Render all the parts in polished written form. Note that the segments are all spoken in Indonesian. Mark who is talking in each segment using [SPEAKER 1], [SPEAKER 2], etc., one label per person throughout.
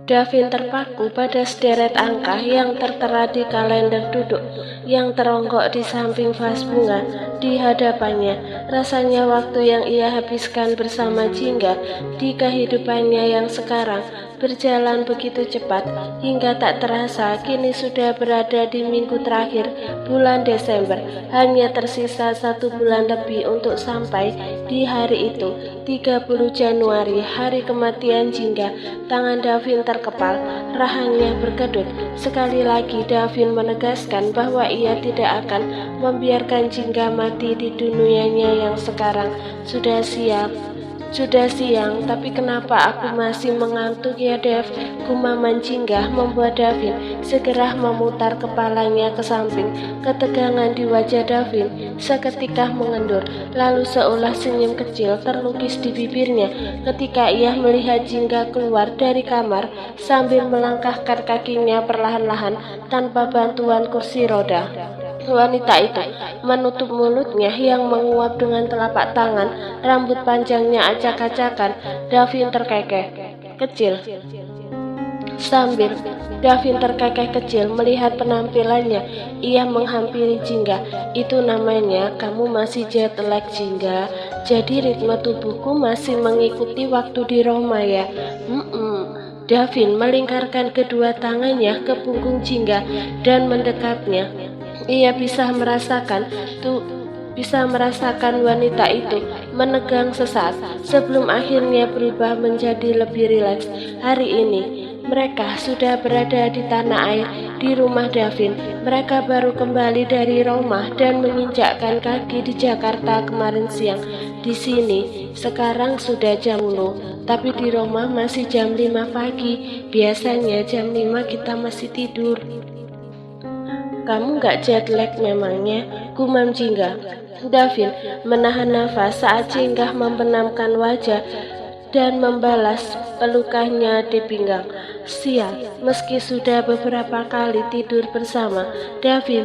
[SPEAKER 1] Davin terpaku pada sederet angka yang tertera di kalender duduk yang teronggok di samping vas bunga di hadapannya. Rasanya waktu yang ia habiskan bersama Jingga di kehidupannya yang sekarang berjalan begitu cepat hingga tak terasa kini sudah berada di minggu terakhir bulan Desember. Hanya tersisa 1 bulan lebih untuk sampai di hari itu, 30 Januari, hari kematian Jingga. Tangan Davin terkepal, rahangnya berkedut. Sekali lagi Davin menegaskan bahwa ia tidak akan membiarkan Jingga mati di dunianya yang sekarang. Sudah siang, tapi kenapa aku masih mengantuk ya Dev? Gumaman Jingga membuat Davin segera memutar kepalanya ke samping. Ketegangan di wajah Davin seketika mengendur, lalu seolah senyum kecil terlukis di bibirnya ketika ia melihat Jingga keluar dari kamar sambil melangkahkan kakinya perlahan-lahan tanpa bantuan kursi roda. Wanita itu menutup mulutnya yang menguap dengan telapak tangan, rambut panjangnya acak-acakan. Davin terkekeh kecil. Sambil Davin terkekeh kecil melihat penampilannya, ia menghampiri Jingga. Itu namanya kamu masih jet lag Jingga. Jadi ritme tubuhku masih mengikuti waktu di Roma ya. Davin melingkarkan kedua tangannya ke punggung Jingga dan mendekatnya. Ia bisa merasakan wanita itu menegang sesaat sebelum akhirnya berubah menjadi lebih rileks. Hari ini mereka sudah berada di tanah air, di rumah Davin. Mereka baru kembali dari Roma dan menginjakkan kaki di Jakarta kemarin siang. Di sini sekarang sudah jam 10, tapi di Roma masih jam 5 pagi. Biasanya jam 5 kita masih tidur. Kamu gak jet lag memangnya? Gumam Jingga. Davin menahan nafas saat Jingga membenamkan wajah dan membalas pelukannya di pinggang. Sial, meski sudah beberapa kali tidur bersama tapi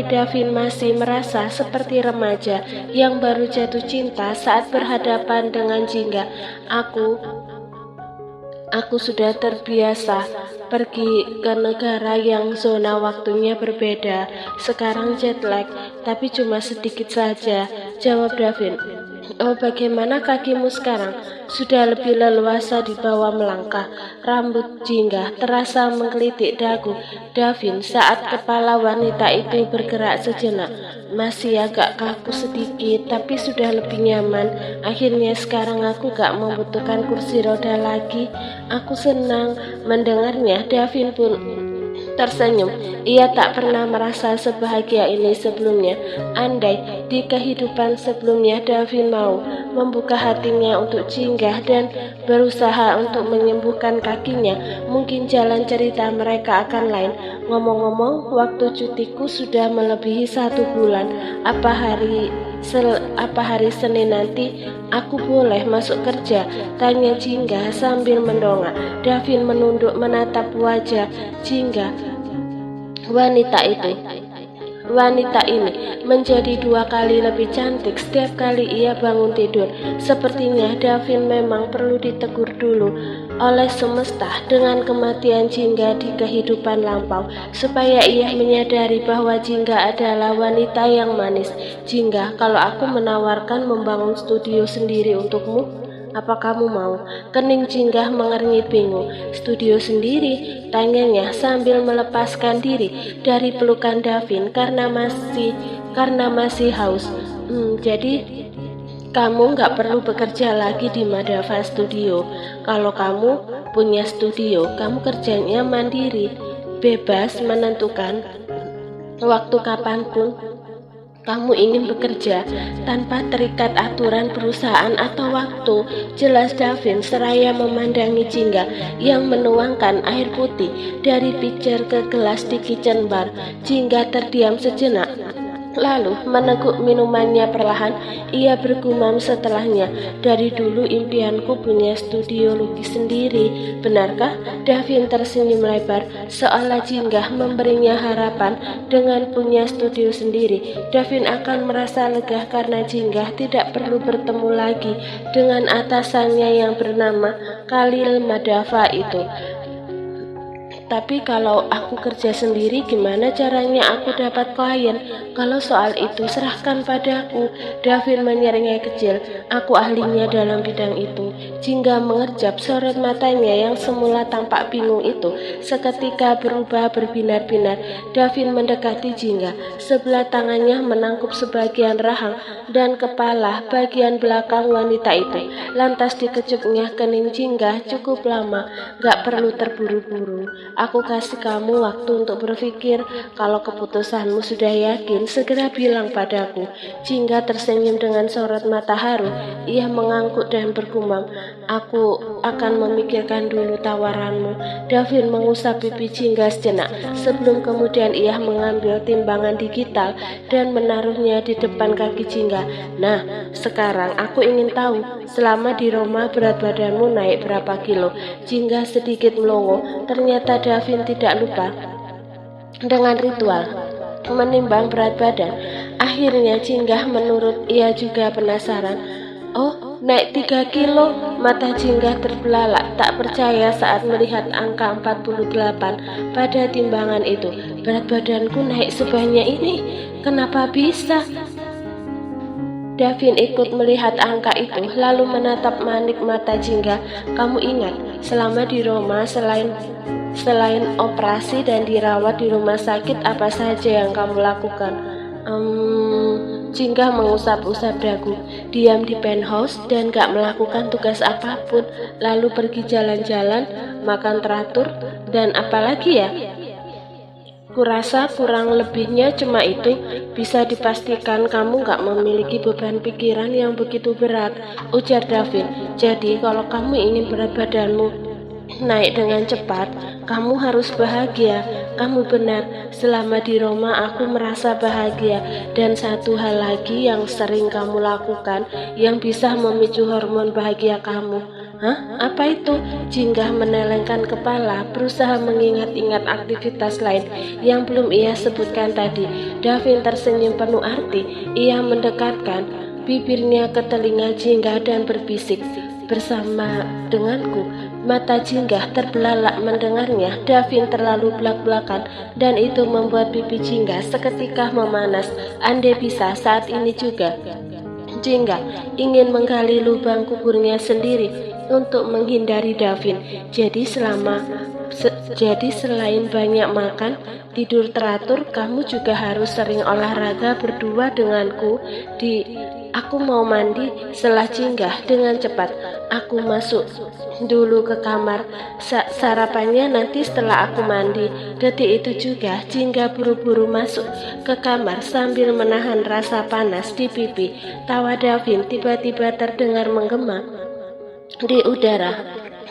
[SPEAKER 1] Davin masih merasa seperti remaja yang baru jatuh cinta saat berhadapan dengan Jingga. Aku sudah terbiasa pergi ke negara yang zona waktunya berbeda. Sekarang jet lag, tapi cuma sedikit saja, jawab Davin. Oh, bagaimana kakimu sekarang? Sudah lebih leluasa dibawa melangkah. Rambut Jingga terasa menggelitik dagu Davin saat kepala wanita itu bergerak sejenak. Masih agak kaku sedikit, tapi sudah lebih nyaman. Akhirnya sekarang aku gak membutuhkan kursi roda lagi. Aku senang mendengarnya. Davin pun tersenyum. Ia tak pernah merasa sebahagia ini sebelumnya. Andai di kehidupan sebelumnya Davin mau membuka hatinya untuk Jingga dan berusaha untuk menyembuhkan kakinya, mungkin jalan cerita mereka akan lain. Ngomong-ngomong, waktu cutiku sudah melebihi 1 bulan. Apa hari Senin nanti aku boleh masuk kerja? Tanya Jingga sambil mendongak. Davin menunduk menatap wajah Jingga. Wanita ini menjadi 2 kali lebih cantik setiap kali ia bangun tidur. Sepertinya Davin memang perlu ditegur dulu oleh semesta dengan kematian Jingga di kehidupan lampau, supaya ia menyadari bahwa Jingga adalah wanita yang manis. Jingga, kalau aku menawarkan membangun studio sendiri untukmu, apa kamu mau? Kening Jingga mengernyit bingung. Studio sendiri? Tanyanya sambil melepaskan diri dari pelukan Davin karena masih haus. Jadi kamu gak perlu bekerja lagi di Madava Studio. Kalau kamu punya studio, kamu kerjanya mandiri, bebas menentukan waktu kapanpun kamu ingin bekerja tanpa terikat aturan perusahaan atau waktu, jelas Davin seraya memandangi Jingga yang menuangkan air putih dari pitcher ke gelas di kitchen bar. Jingga terdiam sejenak, lalu meneguk minumannya perlahan. Ia bergumam setelahnya, dari dulu impianku punya studio lukis sendiri. Benarkah? Davin tersenyum lebar, seolah Jingga memberinya harapan dengan punya studio sendiri. Davin akan merasa lega karena Jingga tidak perlu bertemu lagi dengan atasannya yang bernama Khalil Madava itu. Tapi kalau aku kerja sendiri, gimana caranya aku dapat klien? Kalau soal itu serahkan padaku. Davin menyeringai kecil. Aku ahlinya dalam bidang itu. Jingga mengerjap sorot matanya yang semula tampak bingung itu. Seketika berubah berbinar-binar. Davin mendekati Jingga. Sebelah tangannya menangkup sebagian rahang dan kepala bagian belakang wanita itu. Lantas dikecupnya kening Jingga cukup lama. Gak perlu terburu-buru. Aku kasih kamu waktu untuk berpikir. Kalau keputusanmu sudah yakin, segera bilang padaku. Jingga tersenyum dengan sorot mata haru. Ia mengangguk dan bergumam, aku akan memikirkan dulu tawaranmu. Davin mengusap pipi Jingga sejenak. Sebelum kemudian ia mengambil timbangan digital dan menaruhnya di depan kaki Jingga. Nah, sekarang aku ingin tahu, selama di Roma berat badanmu naik berapa kilo? Jingga sedikit melongo. Ternyata Davin tidak lupa dengan ritual menimbang berat badan. Akhirnya Jingga menurut ia juga penasaran. Oh, naik 3 kilo. Mata Jingga terbelalak tak percaya saat melihat angka 48 pada timbangan itu. Berat badanku naik sebanyak ini. Kenapa bisa? Davin ikut melihat angka itu, lalu menatap manik mata Jingga. Kamu ingat, selama di Roma selain operasi dan dirawat di rumah sakit, apa saja yang kamu lakukan? Jingga mengusap-usap dagu. Diam di penthouse dan gak melakukan tugas apapun, lalu pergi jalan-jalan, makan teratur, dan apalagi ya? Kurasa kurang lebihnya cuma itu. Bisa dipastikan kamu gak memiliki beban pikiran yang begitu berat, ujar Davin. Jadi kalau kamu ingin berat badanmu naik dengan cepat, kamu harus bahagia. Kamu benar, selama di Roma aku merasa bahagia. Dan satu hal lagi yang sering kamu lakukan yang bisa memicu hormon bahagia kamu. Hah? Apa itu? Jingga menelengkan kepala, berusaha mengingat-ingat aktivitas lain yang belum ia sebutkan tadi. Davin tersenyum penuh arti. Ia mendekatkan bibirnya ke telinga Jingga dan berbisik, bersama denganku. Mata Jingga terbelalak mendengarnya. Davin terlalu belak-belakan dan itu membuat pipi Jingga seketika memanas. Andai bisa saat ini juga Jingga ingin menggali lubang kuburnya sendiri untuk menghindari Davin. Jadi selain banyak makan, tidur teratur, kamu juga harus sering olahraga berdua denganku. Aku mau mandi, selah Jingga dengan cepat. Aku masuk dulu ke kamar. Sarapannya nanti setelah aku mandi. Detik itu juga Jingga buru-buru masuk ke kamar sambil menahan rasa panas di pipi. Tawa Davin tiba-tiba terdengar menggema di udara,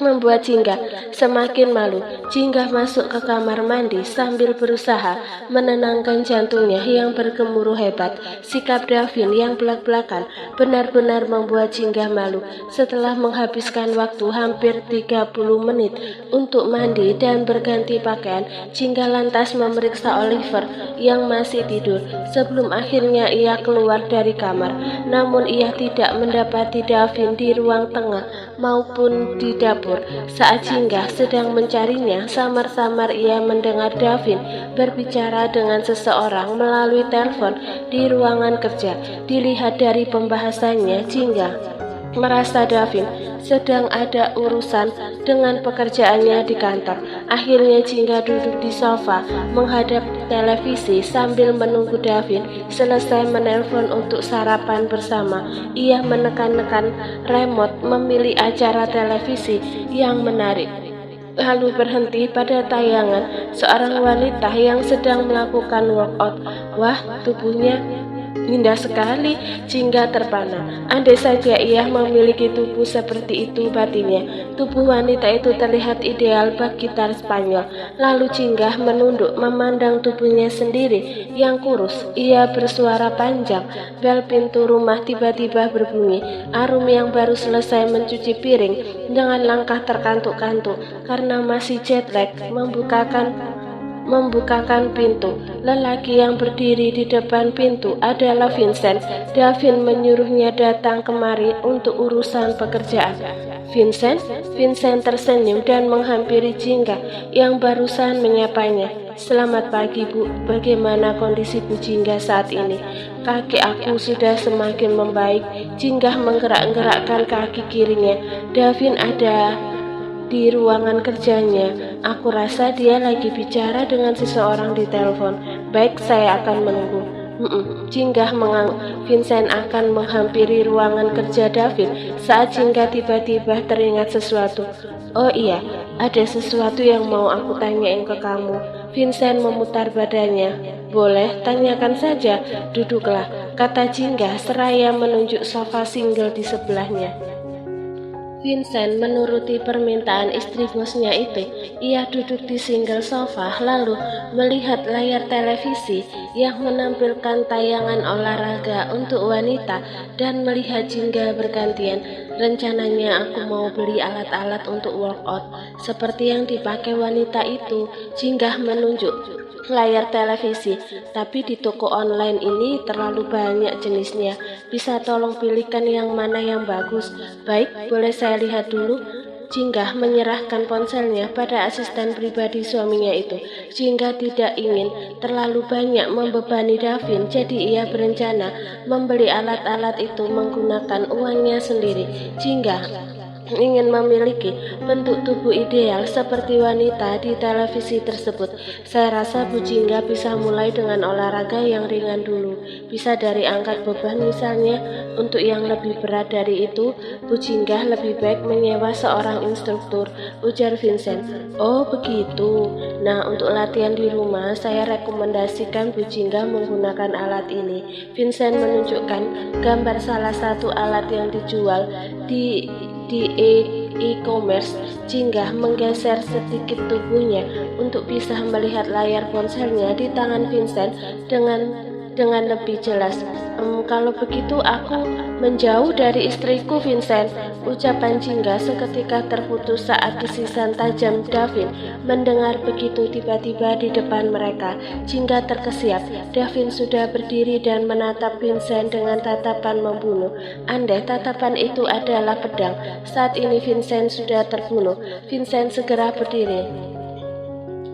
[SPEAKER 1] membuat Jingga semakin malu. Jingga masuk ke kamar mandi sambil berusaha menenangkan jantungnya yang bergemuruh hebat. Sikap Davin yang belak-belakan benar-benar membuat Jingga malu. Setelah menghabiskan waktu hampir 30 menit untuk mandi dan berganti pakaian, Jingga lantas memeriksa Oliver yang masih tidur. Sebelum akhirnya ia keluar dari kamar, namun ia tidak mendapati Davin di ruang tengah maupun di dapur. Saat Jingga sedang mencarinya, samar-samar ia mendengar Davin berbicara dengan seseorang melalui telepon di ruangan kerja. Dilihat dari pembahasannya, Jingga merasa Davin sedang ada urusan dengan pekerjaannya di kantor. Akhirnya Jingga duduk di sofa menghadap televisi sambil menunggu Davin selesai menelpon untuk sarapan bersama. Ia menekan-nekan remote memilih acara televisi yang menarik, lalu berhenti pada tayangan seorang wanita yang sedang melakukan workout. Wah, tubuhnya indah sekali, Jingga terpana. Andai saja ia memiliki tubuh seperti itu, batinnya. Tubuh wanita itu terlihat ideal bak gitar Spanyol. Lalu Jingga menunduk memandang tubuhnya sendiri yang kurus. Ia bersuara panjang. Bel pintu rumah tiba-tiba berbunyi. Arum yang baru selesai mencuci piring dengan langkah terkantuk-kantuk karena masih jet lag membukakan membukakan pintu. Lelaki yang berdiri di depan pintu adalah Vincent. Davin menyuruhnya datang kemari untuk urusan pekerjaan. Vincent? Vincent tersenyum dan menghampiri Jingga yang barusan menyapanya. Selamat pagi, Bu. Bagaimana kondisi Bu Jingga saat ini? Kaki aku sudah semakin membaik. Jingga menggerak-gerakkan kaki kirinya. Davin ada di ruangan kerjanya. Aku rasa dia lagi bicara dengan seseorang di telepon. Baik, saya akan menunggu. Jingga Vincent akan menghampiri ruangan kerja David saat Jingga tiba-tiba teringat sesuatu. Oh iya, ada sesuatu yang mau aku tanyain ke kamu. Vincent memutar badannya. Boleh, tanyakan saja. Duduklah, kata Jingga seraya menunjuk sofa single di sebelahnya. Vincent menuruti permintaan istri bosnya itu. Ia duduk di single sofa lalu melihat layar televisi yang menampilkan tayangan olahraga untuk wanita dan melihat Jingga bergantian. Rencananya aku mau beli alat-alat untuk workout seperti yang dipakai wanita itu. Jingga menunjuk layar televisi, tapi di toko online ini terlalu banyak jenisnya. Bisa tolong pilihkan yang mana yang bagus? Baik, boleh saya lihat dulu? Jingga menyerahkan ponselnya pada asisten pribadi suaminya itu. Jingga tidak ingin terlalu banyak membebani Davin, jadi ia berencana membeli alat-alat itu menggunakan uangnya sendiri. Jingga ingin memiliki bentuk tubuh ideal seperti wanita di televisi tersebut. Saya rasa Bu Jingga bisa mulai dengan olahraga yang ringan dulu. Bisa dari angkat beban misalnya. Untuk yang lebih berat dari itu, Bu Jingga lebih baik menyewa seorang instruktur, ujar Vincent. Oh begitu. Nah, untuk latihan di rumah saya rekomendasikan Bu Jingga menggunakan alat ini. Vincent menunjukkan gambar salah satu alat yang dijual di e-commerce. Jingga menggeser sedikit tubuhnya untuk bisa melihat layar ponselnya di tangan Vincent dengan lebih jelas. Kalau begitu aku menjauh dari istriku, Vincent. Ucapan Jingga seketika terputus saat desisan tajam Davin mendengar begitu tiba-tiba di depan mereka. Jingga terkesiap. Davin sudah berdiri dan menatap Vincent dengan tatapan membunuh. Andai tatapan itu adalah pedang, saat ini Vincent sudah terbunuh. Vincent segera berdiri.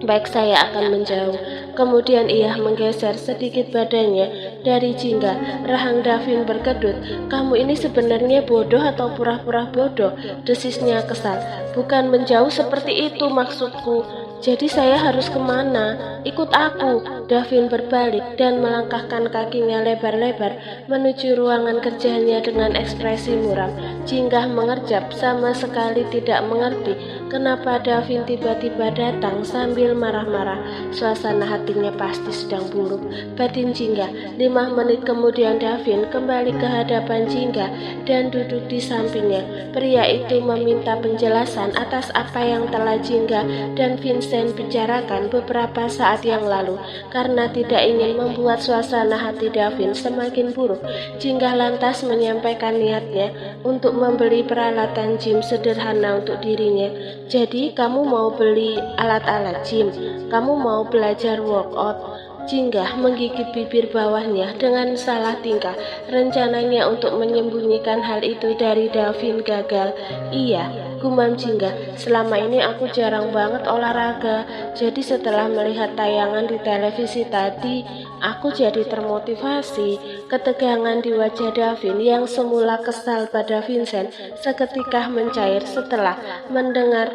[SPEAKER 1] Baik, saya akan menjauh. Kemudian ia menggeser sedikit badannya dari Jingga. Rahang Davin berkedut. Kamu ini sebenarnya bodoh atau pura-pura bodoh? Desisnya kesal. Bukan menjauh seperti itu maksudku. Jadi saya harus kemana? Ikut aku. Davin berbalik dan melangkahkan kakinya lebar-lebar menuju ruangan kerjanya dengan ekspresi muram. Jingga mengerjap, sama sekali tidak mengerti kenapa Davin tiba-tiba datang sambil marah-marah. Suasana hatinya pasti sedang buruk, batin Jingga. 5 menit kemudian Davin kembali ke hadapan Jingga dan duduk di sampingnya. Pria itu meminta penjelasan atas apa yang telah Jingga dan Vincent bicarakan beberapa saat yang lalu. Karena tidak ingin membuat suasana hati Davin semakin buruk, Jingga lantas menyampaikan niatnya untuk membeli peralatan gym sederhana untuk dirinya. Jadi kamu mau beli alat-alat gym? Kamu mau belajar workout? Jingga menggigit bibir bawahnya dengan salah tingkah. Rencananya untuk menyembunyikan hal itu dari Davin gagal. Iya, gumam Jingga, selama ini aku jarang banget olahraga. Jadi setelah melihat tayangan di televisi tadi, aku jadi termotivasi. Ketegangan di wajah Davin yang semula kesal pada Vincent seketika mencair setelah mendengar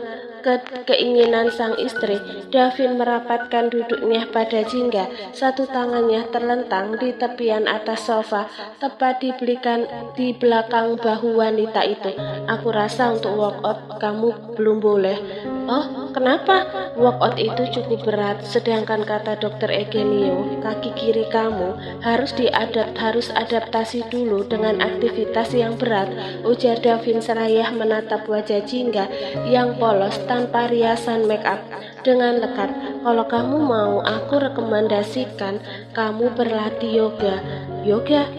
[SPEAKER 1] keinginan sang istri. Davin merapatkan duduknya pada Jingga. Satu tangannya terlentang di tepian atas sofa, tepat di belakang bahu wanita itu. Aku rasa untuk workout kamu belum boleh. Oh, kenapa? Workout itu cukup berat, sedangkan kata dokter Eugenio, kaki kiri kamu harus adaptasi dulu dengan aktivitas yang berat, ujar Davin seraya menatap wajah Jingga yang polos tanpa riasan make up dengan lekat. Kalau kamu mau, aku rekomendasikan kamu berlatih yoga. Yoga?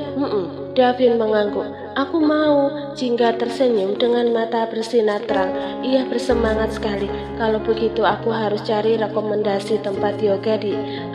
[SPEAKER 1] Davin mengangguk. Aku mau. Jingga tersenyum dengan mata bersinar terang. Ia bersemangat sekali. Kalau begitu aku harus cari rekomendasi tempat yoga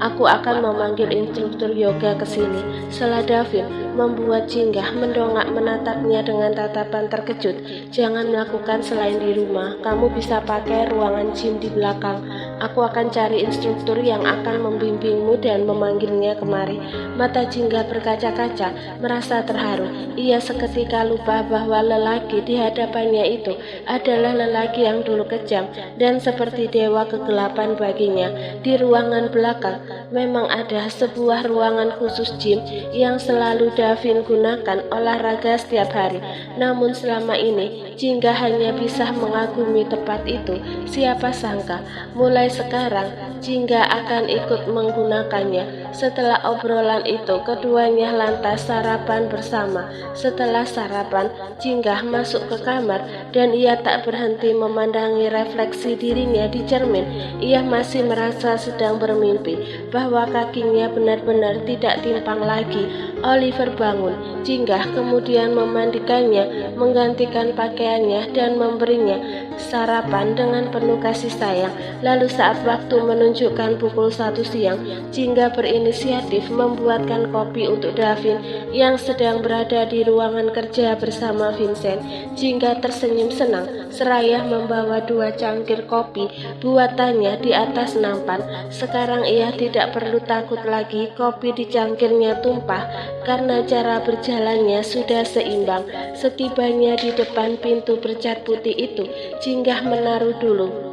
[SPEAKER 1] Aku akan memanggil instruktur yoga ke sini. Setelah Davin membuat Jingga mendongak menatapnya dengan tatapan terkejut. Jangan melakukan selain di rumah. Kamu bisa pakai ruangan gym di belakang. Aku akan cari instruktur yang akan membimbingmu dan memanggilnya kemari. Mata Jingga berkaca-kaca, merasa terharu. Ia seketika lupa bahwa lelaki di hadapannya itu adalah lelaki yang dulu kejam dan seperti dewa kegelapan baginya. Di ruangan belakang memang ada sebuah ruangan khusus gym yang selalu Davin gunakan olahraga setiap hari. Namun selama ini Jingga hanya bisa mengagumi tempat itu. Siapa sangka mulai sekarang Jingga akan ikut menggunakannya. Setelah obrolan itu, keduanya lantas sarapan bersama. Setelah sarapan, Jingga masuk ke kamar dan ia tak berhenti memandangi refleksi dirinya di cermin. Ia masih merasa sedang bermimpi bahwa kakinya benar-benar tidak timpang lagi. Oliver bangun. Jingga kemudian memandikannya, menggantikan pakaiannya dan memberinya sarapan dengan penuh kasih sayang. Lalu saat waktu menunjukkan pukul 1 siang, Jingga berinisiatif membuatkan kopi untuk Davin yang sedang berada di ruangan kerja bersama Vincent. Jingga tersenyum senang seraya membawa 2 cangkir kopi buatannya di atas nampan. Sekarang ia tidak perlu takut lagi kopi di cangkirnya tumpah karena cara berjalannya sudah seimbang. Setibanya di depan pintu bercat putih itu, Jingga menaruh dulu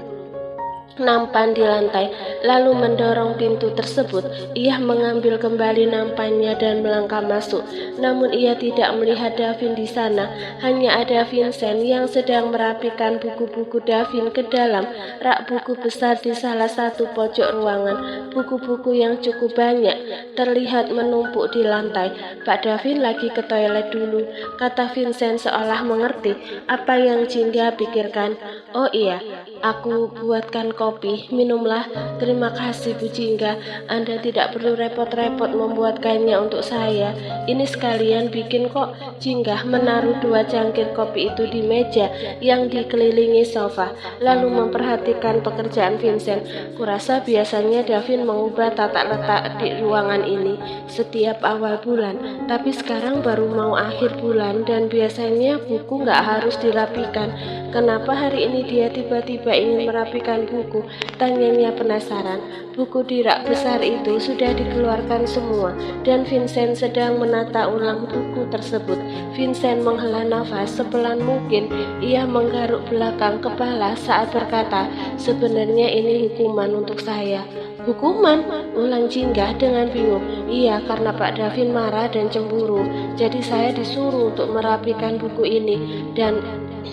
[SPEAKER 1] nampan di lantai, lalu mendorong pintu tersebut. Ia mengambil kembali nampannya dan melangkah masuk. Namun ia tidak melihat Davin di sana. Hanya ada Vincent yang sedang merapikan buku-buku Davin ke dalam rak buku besar di salah satu pojok ruangan. Buku-buku yang cukup banyak terlihat menumpuk di lantai. Pak Davin lagi ke toilet dulu, kata Vincent seolah mengerti apa yang Jingga pikirkan. Oh iya, aku buatkan kopi, minumlah. Terima kasih Bu Jingga, Anda tidak perlu repot-repot membuatkannya untuk saya. Ini sekalian bikin kok. Jingga menaruh 2 cangkir kopi itu di meja yang dikelilingi sofa, lalu memperhatikan pekerjaan Vincent. Kurasa biasanya Davin mengubah tata letak di ruangan ini setiap awal bulan, tapi sekarang baru mau akhir bulan dan biasanya buku nggak harus dirapikan. Kenapa hari ini dia tiba-tiba ingin merapikan buku? Tanyanya penasaran. Buku di rak besar itu sudah dikeluarkan semua dan Vincent sedang menata ulang buku tersebut. Vincent menghela nafas sepelan mungkin. Ia menggaruk belakang kepala saat berkata, sebenarnya ini hukuman untuk saya. Hukuman? Ulang Jingga dengan bingung. Iya, karena Pak Davin marah dan cemburu. Jadi saya disuruh untuk merapikan buku ini dan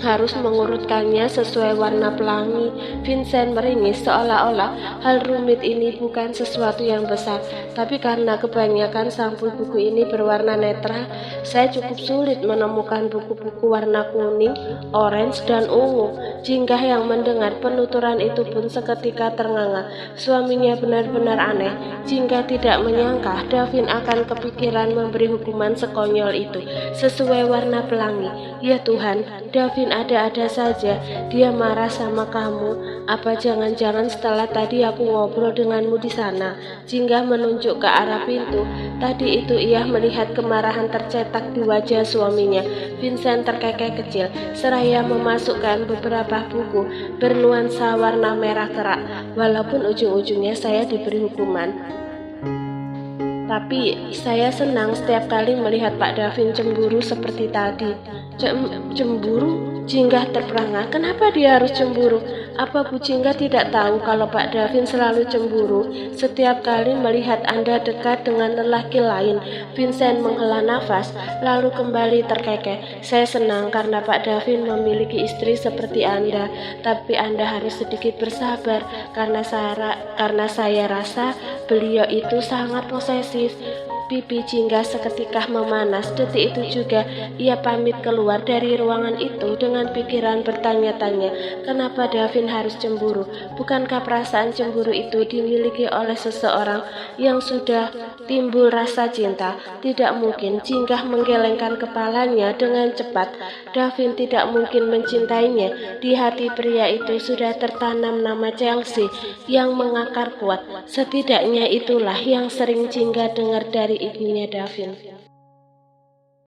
[SPEAKER 1] harus mengurutkannya sesuai warna pelangi. Vincent meringis seolah-olah hal rumit ini bukan sesuatu yang besar, tapi karena kebanyakan sampul buku ini berwarna netral, saya cukup sulit menemukan buku-buku warna kuning, orange, dan ungu. Jingga yang mendengar penuturan itu pun seketika ternganga. Suaminya benar-benar aneh. Jingga tidak menyangka Davin akan kepikiran memberi hukuman sekonyol itu sesuai warna pelangi. Ya Tuhan, Davin ada-ada saja. Dia marah sama kamu. Apa jangan-jangan setelah tadi aku ngobrol denganmu di sana? Jingga menunjuk ke arah pintu. Tadi itu ia melihat kemarahan tercetak di wajah suaminya. Vincent terkekeh kecil seraya memasukkan beberapa buku bernuansa warna merah kerak. Walaupun ujung-ujungnya saya diberi hukuman, tapi saya senang setiap kali melihat Pak Davin cemburu seperti tadi. Cemburu? Jingga terperangah. Kenapa dia harus cemburu? Apa Bu Jingga tidak tahu kalau Pak Davin selalu cemburu setiap kali melihat Anda dekat dengan lelaki lain? Vincent menghela nafas, lalu kembali terkekeh. Saya senang karena Pak Davin memiliki istri seperti Anda, tapi Anda harus sedikit bersabar karena saya rasa beliau itu sangat posesif. Pipi Jingga seketika memanas. Detik itu juga ia pamit keluar dari ruangan itu dengan pikiran bertanya-tanya, kenapa Davin harus cemburu? Bukankah perasaan cemburu itu dimiliki oleh seseorang yang sudah timbul rasa cinta? Tidak mungkin. Jingga menggelengkan kepalanya dengan cepat. Davin tidak mungkin mencintainya. Di hati pria itu sudah tertanam nama Chelsea yang mengakar kuat. Setidaknya itulah yang sering Jingga dengar dari ibunya Davin.